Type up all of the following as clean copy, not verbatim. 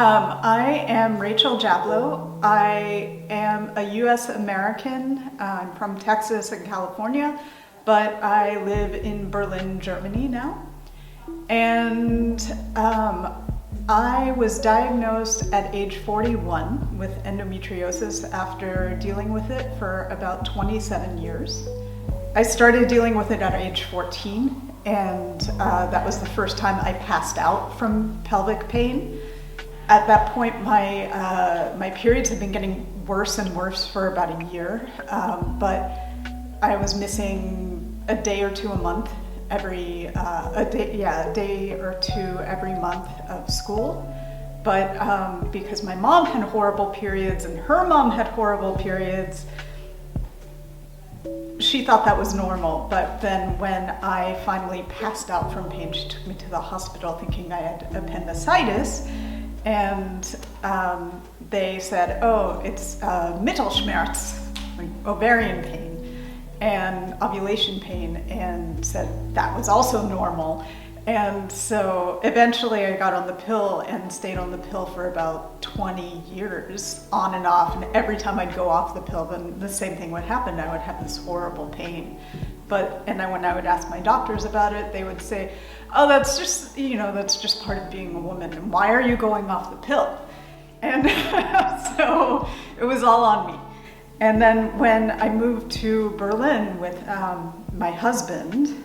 I am Rachael Jablo. I am a US American. I'm from Texas and California, but I live in Berlin, Germany now. And I was diagnosed at age 41 with endometriosis after dealing with it for about 27 years. I started dealing with it at age 14, and that was the first time I passed out from pelvic pain. At that point, my periods had been getting worse and worse for about a year, but I was missing a day or two a month a day or two every month of school. But because my mom had horrible periods and her mom had horrible periods, she thought that was normal. But then when I finally passed out from pain, she took me to the hospital thinking I had appendicitis. And they said, oh, it's Mittelschmerz, like ovarian pain and ovulation pain, and said that was also normal. And so eventually I got on the pill and stayed on the pill for about 20 years, on and off. And every time I'd go off the pill, then the same thing would happen. I would have this horrible pain. When I would ask my doctors about it, they would say, oh, that's just part of being a woman. And why are you going off the pill? And so it was all on me. And then when I moved to Berlin with my husband,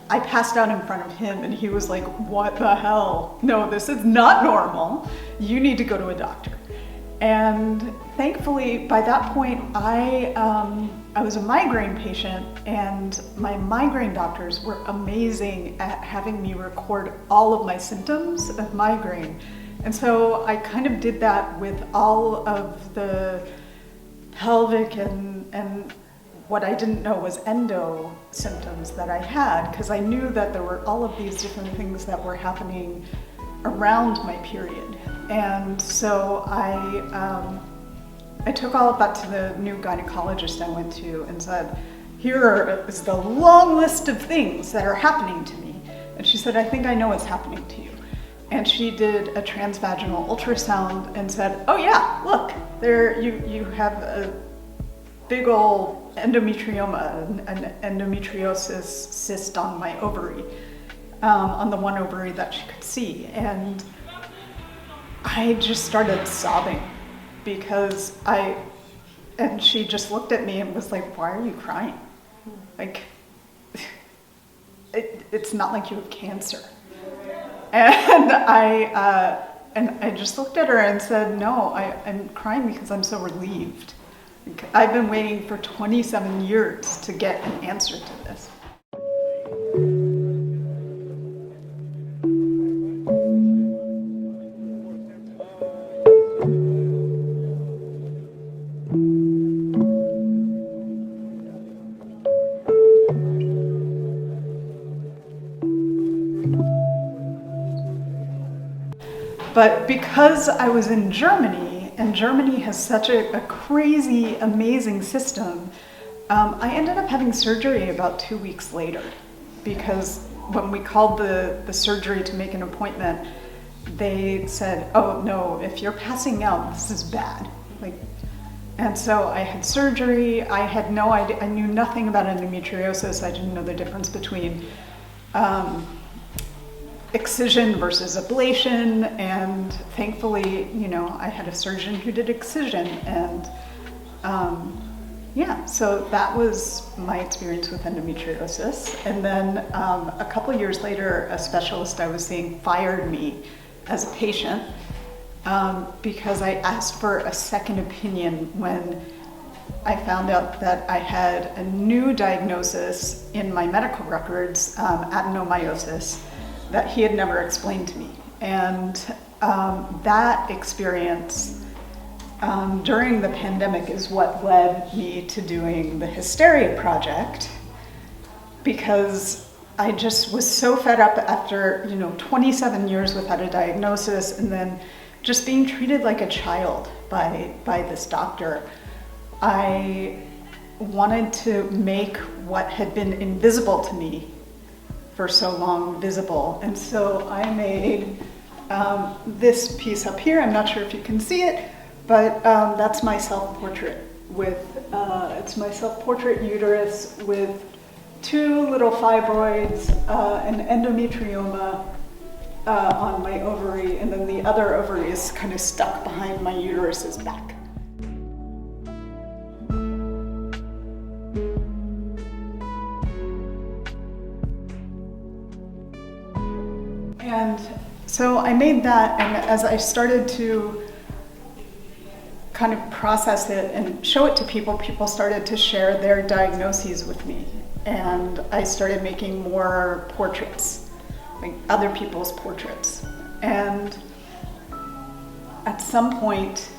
I passed out in front of him and he was like, what the hell? No, this is not normal. You need to go to a doctor. And thankfully, by that point, I was a migraine patient, and my migraine doctors were amazing at having me record all of my symptoms of migraine. And so I kind of did that with all of the pelvic and what I didn't know was endo symptoms that I had, because I knew that there were all of these different things that were happening around my period. And so I took all of that to the new gynecologist I went to and said, here is the long list of things that are happening to me. And she said, I think I know what's happening to you. And she did a transvaginal ultrasound and said, oh yeah, look, there you have a big old endometrioma, an endometriosis cyst on my ovary, on the one ovary that she could see. And I just started sobbing because and she just looked at me and was like, why are you crying? Like, it's not like you have cancer. And I just looked at her and said, no, I'm crying because I'm so relieved. I've been waiting for 27 years to get an answer to this. But because I was in Germany, and Germany has such a crazy, amazing system, I ended up having surgery about 2 weeks later. Because when we called the surgery to make an appointment, they said, oh no, if you're passing out, this is bad. And so I had surgery. I had no idea, I knew nothing about endometriosis. I didn't know the difference between excision versus ablation, and thankfully, I had a surgeon who did excision, and so that was my experience with endometriosis. And then a couple years later, a specialist I was seeing fired me as a patient because I asked for a second opinion when I found out that I had a new diagnosis in my medical records, adenomyosis, that he had never explained to me. And that experience during the pandemic is what led me to doing the Hysteria Project, because I just was so fed up after 27 years without a diagnosis, and then just being treated like a child by this doctor. I wanted to make what had been invisible to me for so long visible. And so I made This piece up here, I'm not sure if you can see it, but that's my self-portrait it's my self-portrait uterus with 2 little fibroids, an endometrioma on my ovary, and then the other ovary is kind of stuck behind my uterus's back. And so I made that, and as I started to kind of process it and show it to people, people started to share their diagnoses with me. And I started making more portraits, like other people's portraits. And at some point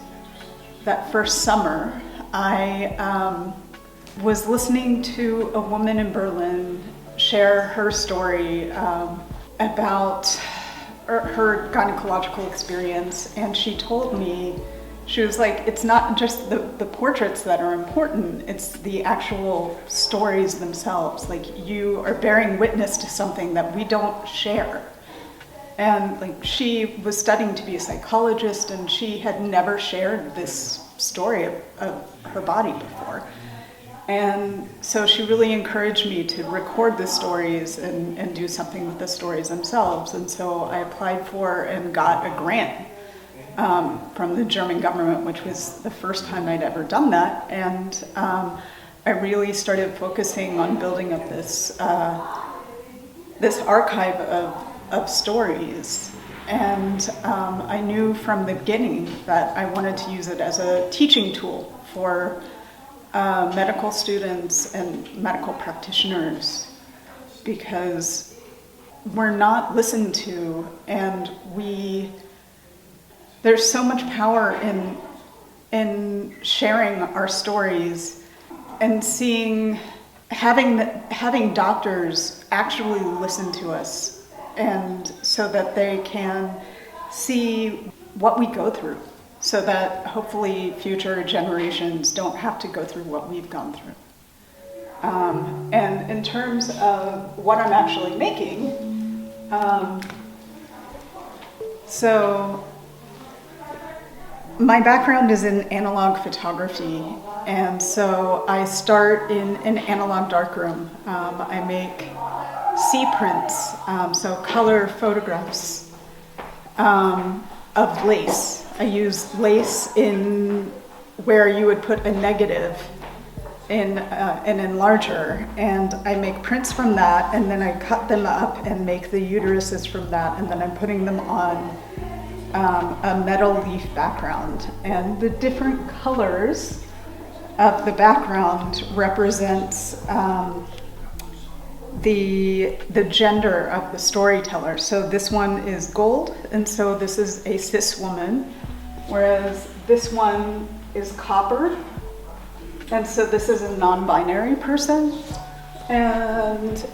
that first summer, I was listening to a woman in Berlin share her story about her gynecological experience, and she told me, she was like, it's not just the portraits that are important, it's the actual stories themselves. Like, you are bearing witness to something that we don't share. And like, she was studying to be a psychologist, and she had never shared this story of her body before. And so she really encouraged me to record the stories and do something with the stories themselves. And so I applied for and got a grant from the German government, which was the first time I'd ever done that. And I really started focusing on building up this archive of stories. And I knew from the beginning that I wanted to use it as a teaching tool for medical students and medical practitioners, because we're not listened to, and there's so much power in sharing our stories and having doctors actually listen to us, and so that they can see what we go through, so that hopefully future generations don't have to go through what we've gone through. And in terms of what I'm actually making, so my background is in analog photography, and so I start in an analog darkroom. I make C prints, so color photographs of lace. I use lace in where you would put a negative in an enlarger, and I make prints from that, and then I cut them up and make the uteruses from that, and then I'm putting them on a metal leaf background. And the different colors of the background represents the gender of the storyteller. So this one is gold, and so this is a cis woman, whereas this one is copper, and so this is a non-binary person, and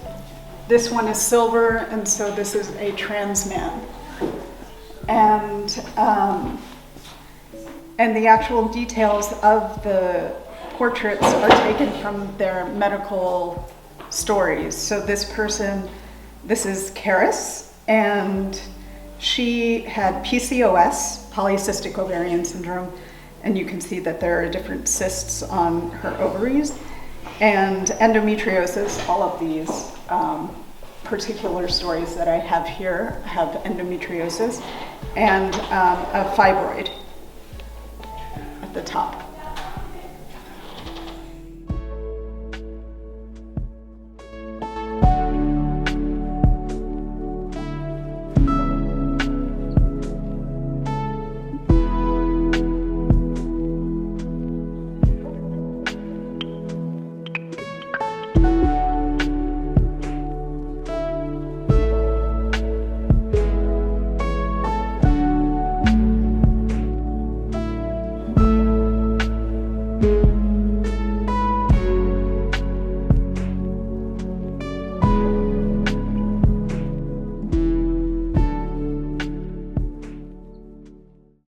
this one is silver, and so this is a trans man. And the actual details of the portraits are taken from their medical stories. So this person, this is Karis, and she had PCOS, polycystic ovarian syndrome, and you can see that there are different cysts on her ovaries, and endometriosis. All of these particular stories that I have here have endometriosis, and a fibroid at the top.